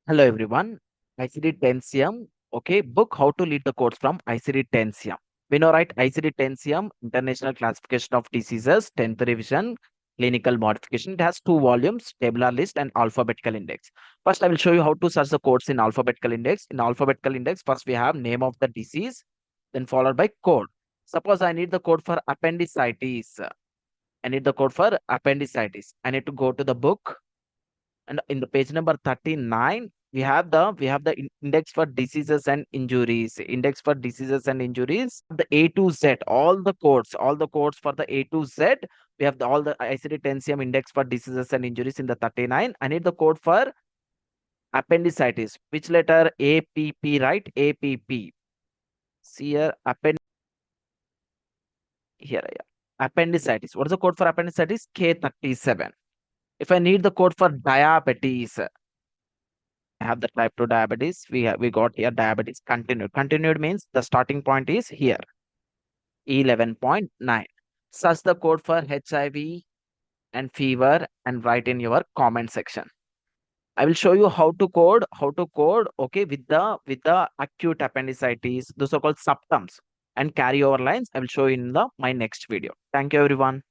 Hello everyone. ICD 10CM. Okay, book How to Lead the Codes from ICD 10CM. We know, right? ICD 10CM, International Classification of Diseases, 10th revision, clinical modification. It has two volumes, tabular list and alphabetical index. First, I will show you how to search the codes in alphabetical index. In alphabetical index, first we have name of the disease, then followed by code. Suppose I need the code for appendicitis. I need the code for appendicitis. I need to go to the book, and in the page number 39 we have the index for diseases and injuries. Index for diseases and injuries, the A to Z, all the codes for the A to Z. We have all the ICD-10 CM index for diseases and injuries in the 39. I need the code for appendicitis. Which letter? APP, right? APP. See here, here, yeah. Appendicitis. What is the code for appendicitis? K37. If I need the code for diabetes, have the type 2 diabetes. We got here diabetes continued. Continued means the starting point is here, 11.9. Search the code for HIV and fever and write in your comment section. I will show you how to code, okay, with the acute appendicitis, those are called symptoms and carryover lines. I will show you in the my next video. Thank you everyone.